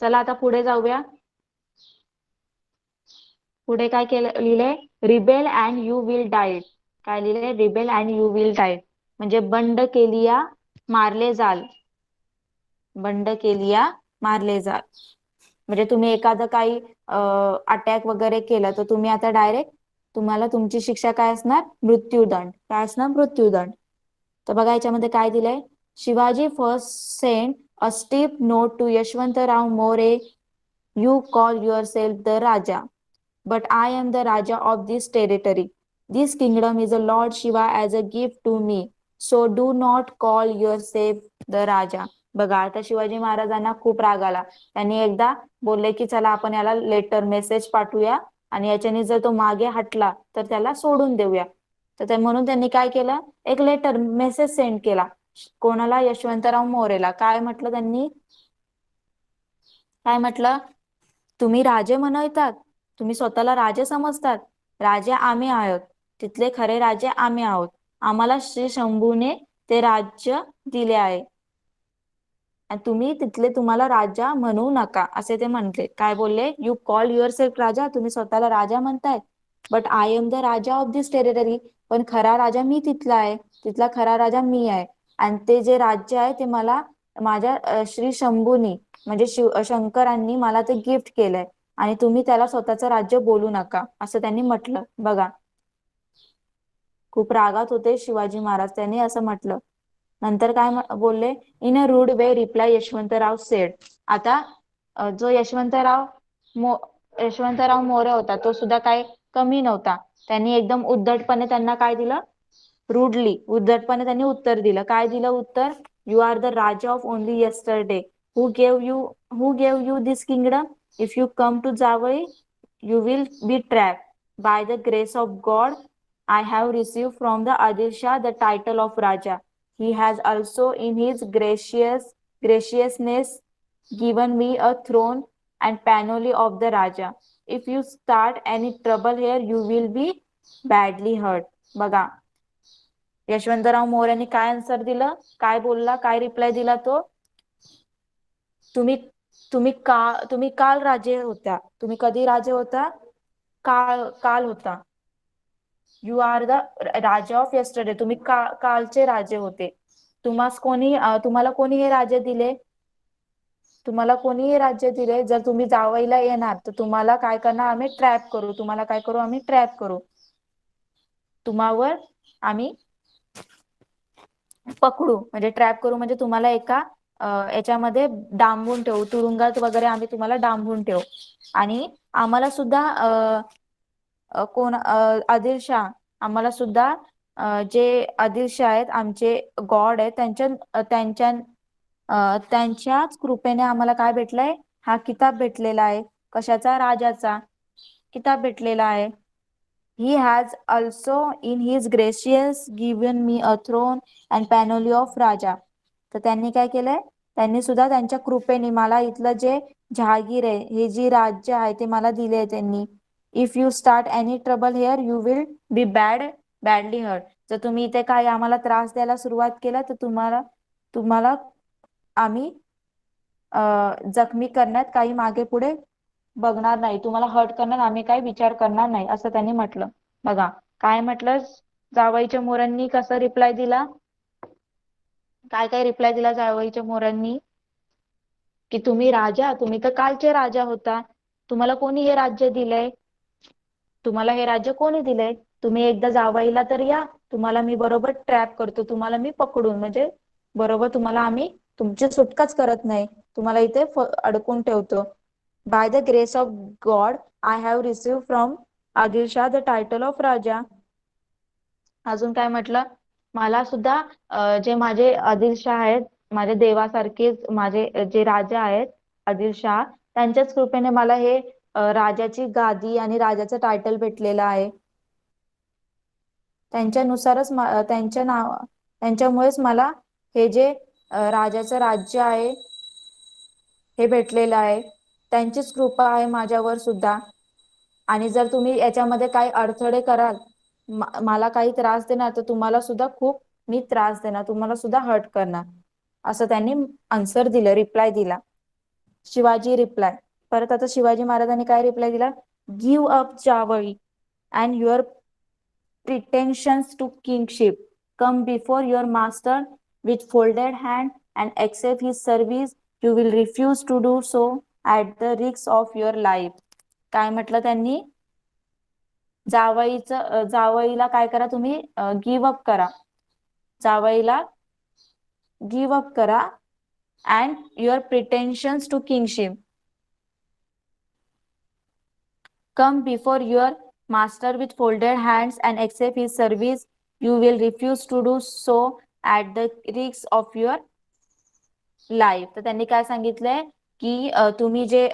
चला आता पुढे जाऊया. पुढे काय केलं लिहिलंय, रिबेल अँड यू विल डाय. काय लिहिलंय, रिबेल अँड यू विल डाय, म्हणजे बंड केलिया मारले जाल, बंड केलिया मारले जाल. म्हणजे तुम्ही एखादं काही अटॅक वगैरे केलं तर तुम्ही आता डायरेक्ट तुम्हाला तुमची शिक्षा काय असणार, मृत्यूदंड. काय असणार, मृत्यूदंड. तर बघा याच्यामध्ये काय दिलंय, Shivaji first send a steep note to Yashwantrao More, you call yourself the Raja, but I am the Raja of this territory. This kingdom is a Lord Shiva as a gift to me. So do not call yourself the Raja. बघा आता शिवाजी महाराजांना खूप राग आला. त्यांनी एकदा बोलले की चला आपण याला लेटर मेसेज पाठवूया आणि याच्याने जर तो मागे हटला तर त्याला सोडून देऊया. तर म्हणून त्यांनी काय केलं, एक लेटर मेसेज सेंड केला. कोणाला, यशवंतराव मोरेला. काय म्हटलं त्यांनी, काय म्हटलं, तुम्ही राजे म्हणतात, तुम्ही स्वतःला राजे समजतात, राजे आम्ही आहोत, तिथले खरे राजे आम्ही आहोत. आम्हाला श्री शंभूने ते राज्य दिले आहे आणि तुम्ही तिथले तुम्हाला राजा म्हणू नका असे ते म्हटले. काय बोलले? यू कॉल युअर सेल्फ राजा, तुम्ही स्वतःला राजा म्हणताय, but I am the Raja of this territory, पण खरा राजा मी तिथला आहे, तिथला खरा राजा मी आहे. आणि ते जे राज्य आहे ते मला माझ्या श्री शंभूनी म्हणजे शंकरांनी मला ते गिफ्ट केलंय आणि तुम्ही त्याला स्वतःचं राज्य बोलू नका असं त्यांनी म्हटलं. बघा, खूप रागात होते शिवाजी महाराज, त्यांनी असं म्हटलं. नंतर काय बोलले? In a rude way reply Yashwantrao said. आता जो मो यशवंतराव मोरे होता तो सुद्धा काय कमी नव्हता. त्यांनी एकदम उद्धटपणे त्यांना काय दिलं? उद्धटपणे त्यांनी उत्तर दिलं. काय दिलं उत्तर? You are the Raja of only yesterday. Who gave you this kingdom? If you come to Javali you will be trapped. By the grace of God, I have received from the Adil Shah the title of Raja. He has also in his graciousness given me a throne and panoply of the Raja. If you start any trouble here, you will be badly hurt. बघा, यशवंतराव मोर्यांनी काय आन्सर दिलं? काय बोलला? काय रिप्लाय दिला तो? तुम्ही तुम्ही काल राजे होत्या. तुम्ही कधी राजे होता? काल होता. You are the Raja of yesterday. तुम्ही कालचे राजे होते. तुम्हाला कोणी हे राज्य दिले? तुम्हाला कोणी हे राज्य दिले? जर तुम्ही जावईला येणार तर तुम्हाला काय करणार? आम्ही ट्रॅप करू. तुम्हाला काय करू? आम्ही ट्रॅप करू. तुम्हावर आम्ही पकडू, म्हणजे ट्रॅप करू, म्हणजे तुम्हाला एका याच्यामध्ये डांबून ठेवू, तुरुंगात वगैरे आम्ही तुम्हाला डांबून ठेवू. आणि आम्हाला सुद्धा कोण आदिलशाह आम्हाला सुद्धा जे आदिलशाह आहेत आमचे गॉड आहेत त्यांच्याच कृपेने आम्हाला काय भेटलंय? हा किताब भेटलेला आहे. कशाचा? राजाचा किताब भेटलेला आहे. He has also in his gracious given me a throne and panoply of Raja. तर त्यांनी काय केलंय? त्यांनी सुद्धा त्यांच्या कृपेने मला इथलं जे जहागीर आहे, हे जी राज्य आहे ते मला दिले त्यांनी. If you start any trouble here you will be badly hurt. जर तुम्ही इथे काय आम्हाला त्रास द्यायला सुरुवात केला तर तुम्हाला आम्ही जखमी करण्यात काही मागे पुढे बघणार नाही, तुम्हाला हर्ट करण्यात आम्ही काही विचार करणार नाही असं त्यांनी म्हटलं. बघा काय म्हटलं? जावईच्या मोरांनी कसा रिप्लाय दिला? काय रिप्लाय दिला जावईच्या मोरांनी? की तुम्ही तर कालचे राजा होता, तुम्हाला कोणी हे राज्य दिलंय? तुम्हाला हे राज्य कोणी दिलंय? तुम्ही एकदा जावईला तर या, तुम्हाला मी बरोबर ट्रॅप करतो, तुम्हाला मी पकडून म्हणजे बरोबर तुम्हाला आम्ही तुमची सुटकाच करत नाही, तुम्हाला इथे अडकून ठेवतो. By the grace of God I have receive from Adilshah the title of Raja. अजून काय म्हटलं? मला सुद्धा जे माझे आदिलशाह आहेत, माझे देवासारखेच माझे जे राजा आहेत आदिलशाह, त्यांच्याच कृपेने मला हे राजाची गादी आणि राजाचं टायटल भेटलेलं आहे. त्यांच्यानुसारच त्यांच्यामुळेच मला हे जे राजाचं राज्य आहे हे भेटलेलं आहे. त्यांचीच कृपा आहे माझ्यावर सुद्धा. आणि जर तुम्ही याच्यामध्ये काही अडथळे कराल, मला काही त्रास देणार, तर तुम्हाला सुद्धा खूप मी त्रास देणार, तुम्हाला सुद्धा हर्ट करणार असं त्यांनी आन्सर दिलं, रिप्लाय दिला. शिवाजी रिप्लाय. परत आता शिवाजी महाराजांनी काय रिप्लाय दिला? Give up Javali and your pretensions to kingship. Come before your master with folded hand and accept his service. You will refuse to do so at the risk of your life. काय म्हटलं त्यांनी? जावईला काय करा? तुम्ही गिव्ह अप करा, जावईला गिव्ह अप करा and your pretensions to kingship. Come before your master with folded hands and accept his service. You will refuse to do so at the risk of your life. तर त्यांनी काय सांगितलंय की तुम्ही जे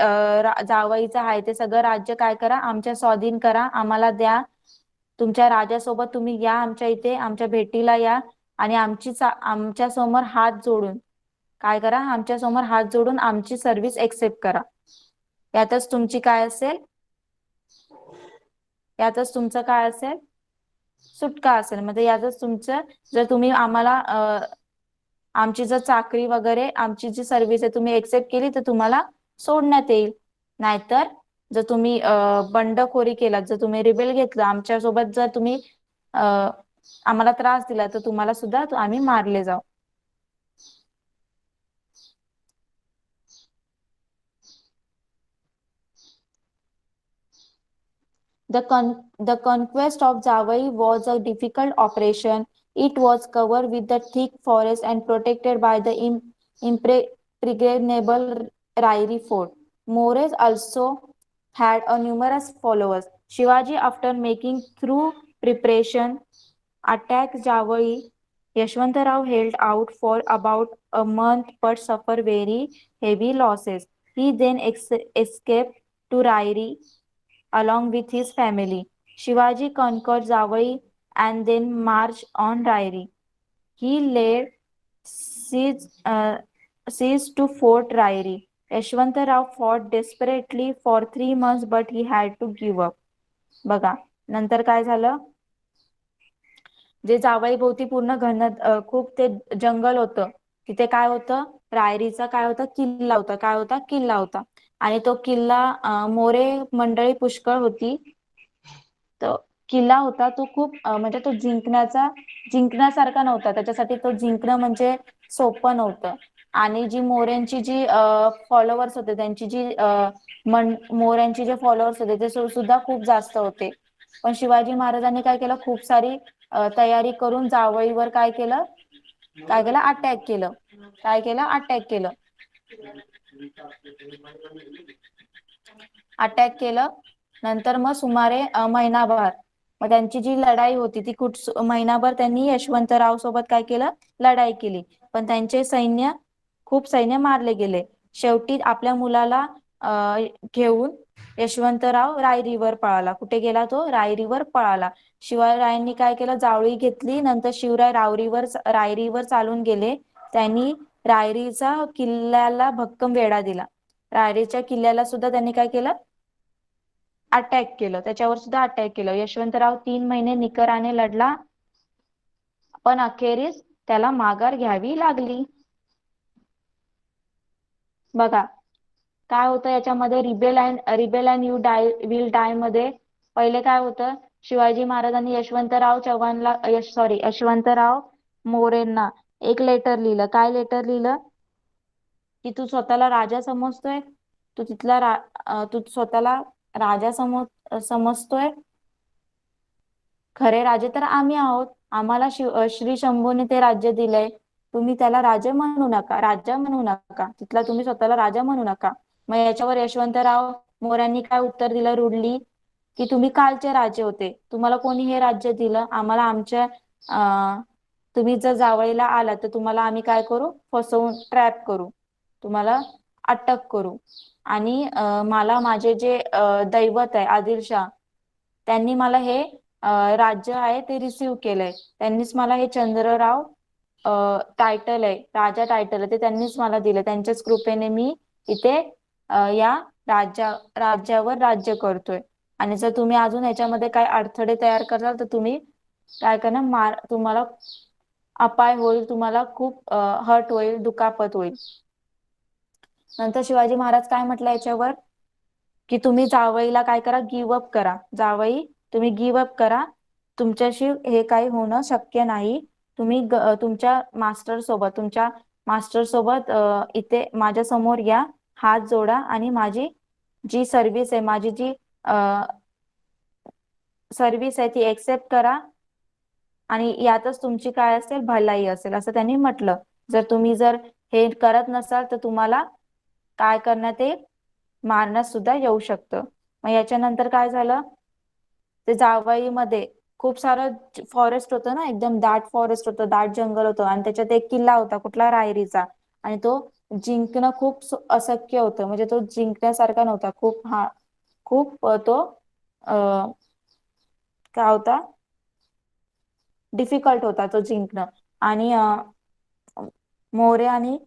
जावईचं आहे ते सगळं राज्य काय करा? आमच्या स्वाधीन करा, आम्हाला द्या. तुमच्या राजासोबत तुम्ही या, आमच्या इथे आमच्या भेटीला या आणि आमच्या समोर हात जोडून काय करा? आमच्या समोर हात जोडून आमची सर्व्हिस एक्सेप्ट करा. यातच तुमची काय असेल? यातच तुमचं काय असेल? सुटका असेल, म्हणजे यातच तुमचं, जर तुम्ही आम्हाला आमची जर चाकरी वगैरे, आमची जी सर्व्हिस आहे तुम्ही एक्सेप्ट केली तर तुम्हाला सोडण्यात येईल. नाहीतर जर तुम्ही बंडखोरी केलात, जर तुम्ही रिबेल घेतलं आमच्यासोबत, जर तुम्ही आम्हाला त्रास दिला, तर तुम्हाला सुद्धा आम्ही मारले जाऊ. The conquest of Javai was a difficult operation. It was covered with the thick forest and protected by the impregnable Rairi fort. Mores also had a numerous followers. Shivaji, after making through preparation, attacked Javai. Yashwantarao held out for about a month but suffered very heavy losses. He then escaped to Rairi along with his family. Shivaji conquered Zawai and then marched on Rairi. He laid siege, siege to Fort Rairi. Yashwantarao fought desperately for 3 months but he had to give up. बघा नंतर काय झालं, जे जावई भोवती पूर्ण खूप ते जंगल होतं, तिथे काय होतं, रायरीचा काय होता, किल्ला होता. काय होता, किल्ला होता. आणि तो किल्ला मोरे मंडळी पुष्कळ होती. तो किल्ला होता तो खूप म्हणजे तो जिंकण्यासारखा नव्हता. त्याच्यासाठी तो जिंकणं म्हणजे सोपं नव्हतं. आणि जी मोऱ्यांची जी फॉलोअर्स होते, त्यांची जी मोऱ्यांची जे फॉलोअर्स होते ते सुद्धा खूप जास्त होते. पण शिवाजी महाराजांनी काय केलं, खूप सारी तयारी करून जावळीवर काय केलं अटॅक केलं. अटॅक केलं. नंतर मग सुमारे महिनाभर मग त्यांची जी लढाई होती ती महिनाभर त्यांनी यशवंतराव सोबत काय केलं, लढाई केली. पण त्यांचे खूप सैन्य मारले गेले. शेवटी आपल्या मुलाला घेऊन यशवंतराव रायरीवर पळाला. कुठे गेला तो, रायरीवर पळाला. शिवरायांनी काय केलं, जावळी घेतली. नंतर शिवराय रायरीवर चालून गेले. त्यांनी रायरीचा किल्ल्याला भक्कम वेढा दिला. रायरीच्या किल्ल्याला सुद्धा त्यांनी काय केलं, अटॅक केलं. त्याच्यावर सुद्धा अटॅक केलं. यशवंतराव 3 महिने निकराने लढला पण अखेरीस त्याला माघार घ्यावी लागली. बघा काय होतं याच्यामध्ये, rebel and you die will die मध्ये पहिले काय होतं, शिवाजी महाराजांनी यशवंतराव मोरेंना एक लेटर लिहिलं. काय लेटर लिहिलं, की तू स्वतःला राजा समजतोय, तू स्वतःला राजा समजतोय, खरे राजे तर आम्ही आहोत. आम्हाला श्री शंभूने ते राज्य दिलंय. तुम्ही त्याला राजा म्हणू नका, तिथला तुम्ही स्वतःला राजा म्हणू नका. मग याच्यावर यशवंतराव मोऱ्यांनी काय उत्तर दिलं रुडली, की तुम्ही कालचे राजे होते, तुम्हाला कोणी हे राज्य दिलं, आम्हाला तुम्ही जर जावळीला आलात तर तुम्हाला आम्ही काय करू, फसवून ट्रॅप करू, तुम्हाला अटक करू. आणि मला माझे जे दैवत आहे आदिलशाह, त्यांनी मला हे राज्य आहे ते रिसीव्ह केलंय. त्यांनीच मला हे चंद्रराव टायटल आहे, राजा टायटल आहे, ते त्यांनीच मला दिलं. त्यांच्याच कृपेने मी इथे या राज्यावर राज्य करतोय. आणि जर तुम्ही अजून याच्यामध्ये काय अडथळे तयार कराल तर तुम्ही काय करणार, तुम्हाला अपाय होईल, तुम्हाला खूप हर्ट होईल, दुखापत होईल. नंतर शिवाजी महाराज काय म्हटलं याच्यावर, की तुम्ही जावईला काय करा, गिव्ह अप करा. जावई तुम्ही गिव्ह अप करा, तुमच्याशी हे काही होणं शक्य नाही. तुम्ही तुमच्या मास्टर सोबत इथे माझ्या समोर या, हात जोडा आणि माझी जी सर्व्हिस आहे, माझी जी सर्व्हिस आहे ती एक्सेप्ट करा, आणि यातच तुमची काय असेल, भलाई असेल, असं त्यांनी म्हटलं. जर हे करत नसाल तर तुम्हाला काय करण्यात येईल, मारण्यात सुद्धा येऊ शकतं. मग याच्यानंतर काय झालं, ते जावईमध्ये खूप सारं फॉरेस्ट होतं ना, एकदम दाट फॉरेस्ट होतं, दाट जंगल होतं. आणि त्याच्यात एक किल्ला होता, कुठला, रायरीचा. आणि तो जिंकणं खूप अशक्य होतं, म्हणजे तो जिंकण्यासारखा नव्हता. खूप तो काय होता, डिफिकल्ट होता तो जिंकणं. आणि मोरे आणि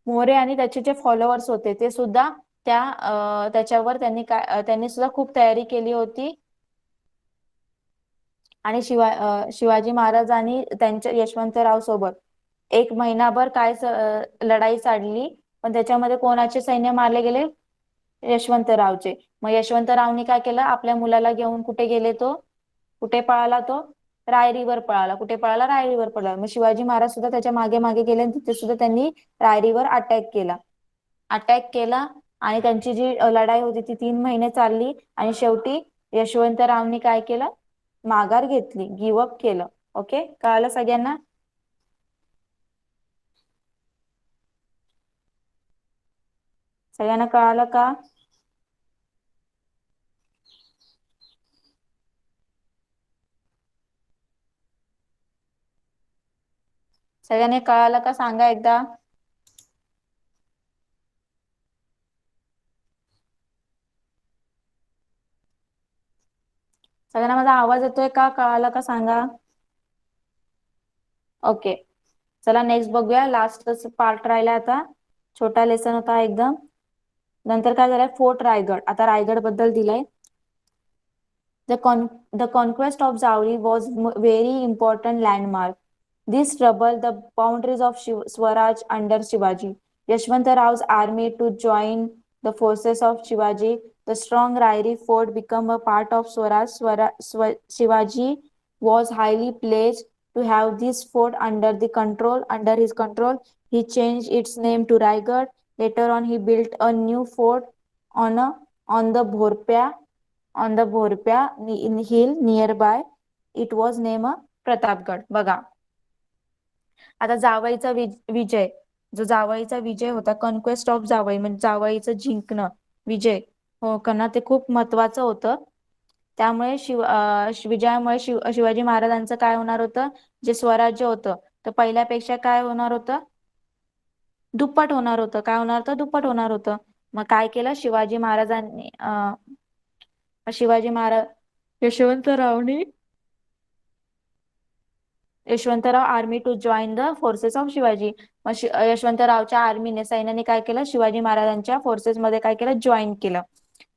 मोरे आणि त्याचे जे फॉलोअर्स होते ते सुद्धा त्याच्यावर त्यांनी सुद्धा खूप तयारी केली होती. आणि शिवाजी महाराजांनी त्यांच्या यशवंतराव सोबत एक महिनाभर लढाई चालली. पण त्याच्यामध्ये कोणाचे सैन्य मारले गेले? यशवंतरावचे. मग यशवंतरावनी काय केलं? आपल्या मुलाला घेऊन कुठे गेले तो? कुठे पळाला तो? रायरीवर पळाला. कुठे पळाला? रायरीवर पळाला. मग शिवाजी महाराज सुद्धा त्याच्या मागे मागे गेले आणि तिथे सुद्धा त्यांनी रायरीवर अटॅक केला. आणि त्यांची जी लढाई होती ती 3 महिने चालली. आणि शेवटी यशवंतरावनी काय केलं? माघार घेतली, गिव्ह अप केलं. ओके, कळालं सगळ्यांना? सगळ्यांना कळालं का? सगळ्यांनी कळालं का? सांगा एकदा. सगळ्यांना माझा आवाज येतोय का? कळालं का? सांगा. ओके, चला नेक्स्ट बघूया. लास्टच पार्ट राहिला आता. छोटा लेसन होता एकदम. नंतर काय झालंय? फोर्ट रायगड. आता रायगड बद्दल दिलंय. The conquest of Zawli was very important landmark. This troubled the boundaries of Swaraj under Shivaji. Yashwantaraw's army to join the forces of Shivaji. The strong Rairi fort became a part of Swaraj. Shivaji was highly pleased to have this fort under his control. He changed its name to Raigad. Later on, he built a new fort on a on the Bhorpia hill nearby. It was named Pratapgad. बघा, आता जावईचा विजय, जो जावईचा विजय होता, कॉन्क्वेस्ट ऑफ जावई म्हणजे जावईचं जिंकणं, विजय हो करणं, ते खूप महत्वाचं होतं. त्यामुळे विजयामुळे शिवाजी महाराजांचं काय होणार होतं? जे स्वराज्य होतं तर पहिल्यापेक्षा काय होणार होतं? दुप्पट होणार होतं. काय होणार होतं? दुप्पट होणार होतं. मग काय केलं शिवाजी महाराज यशवंतरावनी Yashwantrao army to join the forces of Shivaji. मग यशवंतरावच्या आर्मीने, सैन्याने काय केलं? शिवाजी महाराजांच्या फोर्सेस मध्ये काय केलं? जॉईन केलं.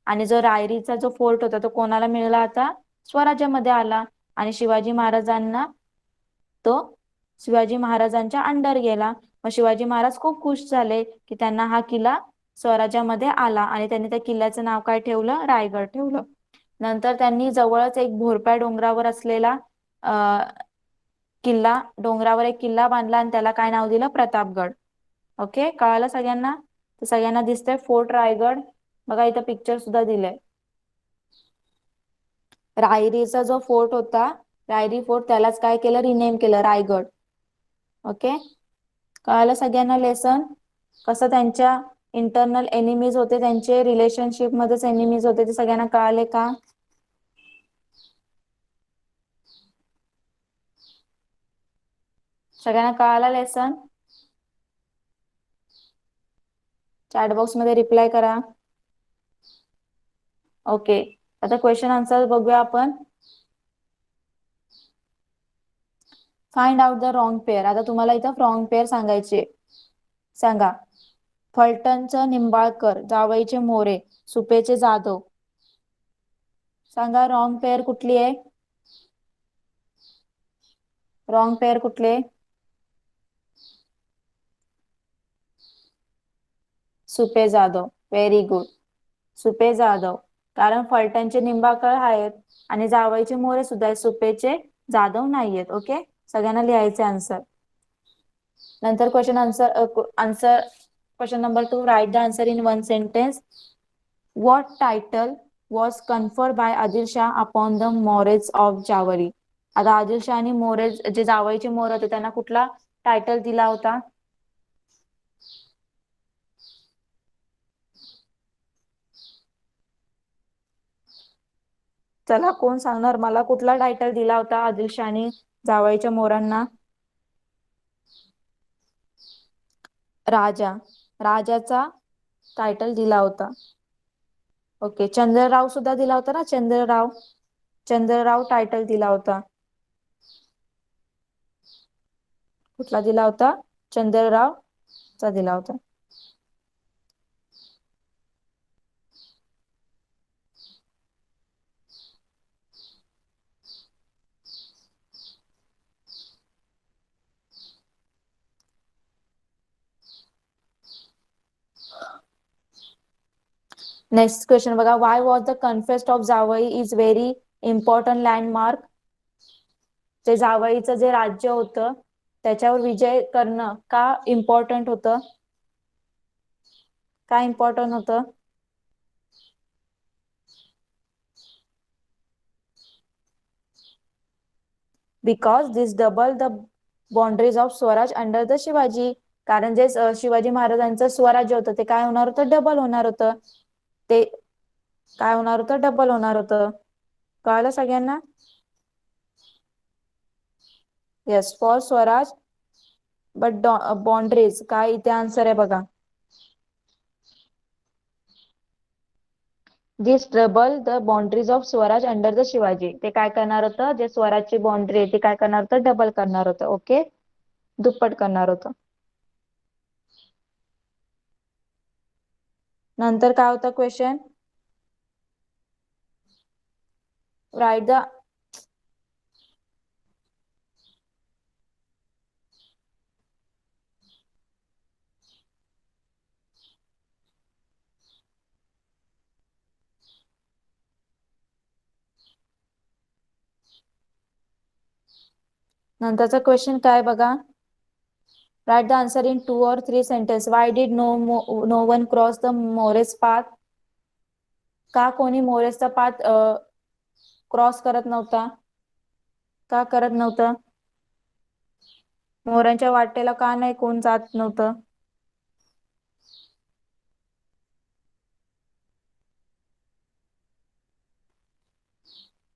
आणि जो रायरीचा जो फोर्ट होता तो कोणाला मिळाला? आता स्वराज्यामध्ये आला. आणि तो शिवाजी महाराजांच्या अंडर गेला. मग शिवाजी महाराज खूप खुश झाले की त्यांना हा किल्ला स्वराज्यामध्ये आला. आणि त्यांनी त्या किल्ल्याचं नाव काय ठेवलं? रायगड ठेवलं. नंतर त्यांनी जवळच एक भोरप्या डोंगरावर असलेला डोंगरावर एक किल्ला बांधला आणि त्याला काय नाव दिलं? प्रतापगड. ओके, कळालं सगळ्यांना? तर सगळ्यांना दिसतंय फोर्ट रायगड. बघा इथं पिक्चर सुद्धा दिलंय. रायरीचा जो फोर्ट होता, रायरी फोर्ट, त्यालाच काय केलं? रिनेम केलं रायगड. ओके, कळालं सगळ्यांना लेसन? कसं त्यांच्या इंटरनल एनिमीज होते, त्यांचे रिलेशनशिप मध्येच एनिमीज होते, ते सगळ्यांना कळाले का? सगळ्यांना कळालं लेसन? चॅट बॉक्स मध्ये रिप्लाय करा. ओके, आता क्वेश्चन आन्सर बघूया आपण. Find out the wrong pair. आता तुम्हाला इथं रॉंग पेअर सांगायचे. सांगा. फलटणचं निंबाळकर, जावईचे मोरे, सुपेचे जाधव. सांगा रॉंग पेअर कुठली आहे? रॉंग पेअर कुठली आहे? सुपे जाधव. Very good, Supe Jadhav. कारण फलटणचे निंबाळकर आहेत आणि जावईचे मोरे सुद्धा आहेत, सुपेचे जाधव नाहीयेत. ओके, सगळ्यांना लिहायचे आन्सर. नंतर question number 2, right the answer in one sentence. What title was conferred by Adil Shah upon the Mauryaas of Jawari? आता आदिल शहानी मोरेज, जे जावईचे मोर होते, त्यांना कुठला टायटल दिला होता? चला, कोण सांगणार मला कुठला टायटल दिला होता आदिल शहानी जावईच्या मोरांना? राजा. राजाचा टायटल दिला होता. ओके, चंद्रराव सुद्धा दिला होता ना? चंद्रराव टायटल दिला होता. कुठला दिला होता? चंद्रराव चा दिला होता. नेक्स्ट क्वेश्चन बघा, वाय वॉज द कन्फेस्ट ऑफ जावई इज व्हेरी इम्पॉर्टंट लँडमार्क. जे जावईचं जे राज्य होतं त्याच्यावर विजय करणं का इम्पॉर्टंट होतं, का इम्पॉर्टंट होतं? Because this double the boundaries of Swaraj under the Shivaji. कारण जे शिवाजी महाराजांचं स्वराज्य होतं ते काय होणार होतं, डबल होणार होतं. ते काय होणार होतं, डबल होणार होतं. कळलं सगळ्यांना? Yes, for Swaraj but boundaries. काय इथे आन्सर आहे बघा, this double the boundaries of Swaraj under the Shivaji. ते काय करणार होतं, जे स्वराजची बाउंड्री आहे ती काय करणार होतं, डबल करणार होतं. ओके, दुप्पट करणार होतं. नंतर काय होतं क्वेश्चन, राईट द. नंतरचा क्वेश्चन काय बघा, write the answer in 2 or 3 sentence. Why did no one cross the More's path. का कोणी मोरेसचा पाथ क्रॉस करत नव्हता, का करत नव्हतं, मोरांच्या वाटेला का नाही कोण जात नव्हतं?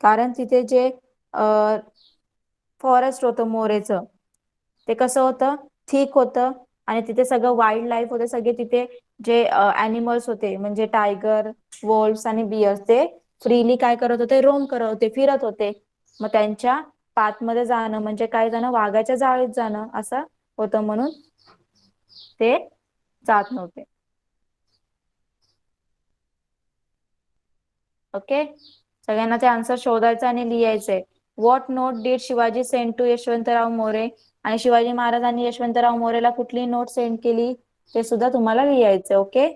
कारण तिथे जे फॉरेस्ट होतं मोरेचं ते कसं होतं, थिक होतं. आणि तिथे सगळं वाईल्ड लाईफ होते, सगळे तिथे जे अॅनिमल्स होते म्हणजे टायगर, वोल्फ्स आणि बियर्स ते फ्रीली काय करत होते, रोम करत होते, फिरत होते. मग त्यांच्या पाथमध्ये जाणं म्हणजे काय, जाणं वाघाच्या जाळीत जाणं असं होतं, म्हणून ते जात नव्हते. ओके, सगळ्यांना ते आन्सर शोधायचं आणि लिहायचंय. What note did Shivaji send to Yashwantrao More. आणि शिवाजी महाराजांनी यशवंतराव मोरेला कुठली नोट सेंड केली ते सुद्धा तुम्हाला लिहायचं. ओके,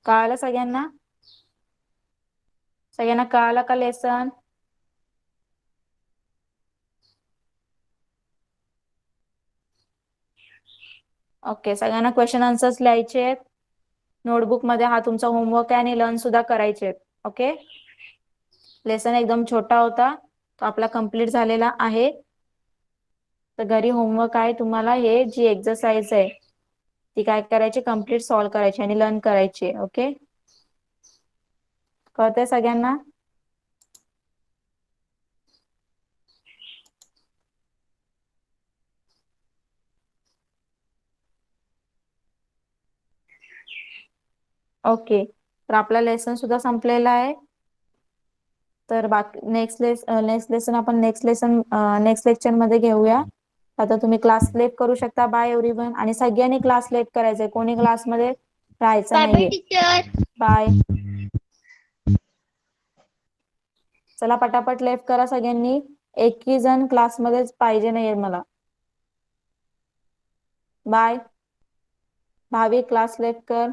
कळालं सगळ्यांना? सगळ्यांना कळालं का लेसन? ओके, सगळ्यांना क्वेश्चन आन्सर्स लिहायचे आहेत नोटबुक मध्ये. हा तुमचा होमवर्क आहे आणि लर्न सुद्धा करायचे आहेत. ओके, लेसन एकदम छोटा होता तो आपला कंप्लीट झालेला आहे. तर घरी होमवर्क आहे तुम्हाला, हे जी एक्सरसाइज आहे ती काय करायची, कम्प्लीट सॉल्व करायची आणि लर्न करायची. ओके, कळतंय सगळ्यांना? ओके, तर आपला लेसन सुद्धा संपलेला आहे. तर बाकी नेक्स्ट लेसन आपण नेक्स्ट लेक्चर मध्ये घेऊया. आता तुम्ही क्लास लेट करू शकता. Bye everyone. आणि सगळ्यांनी क्लास लेट करायचंय, कोणी क्लासमध्ये राहायचं बाय बाय नाहीये. टीचर. बाय. चला पटापट लेफ्ट करा सगळ्यांनी, एकही जण क्लासमध्येच पाहिजे नाहीये मला. बाय. भावी क्लास लेफ्ट कर.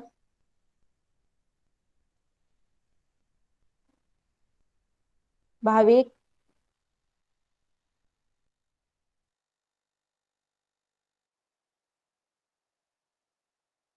भाविक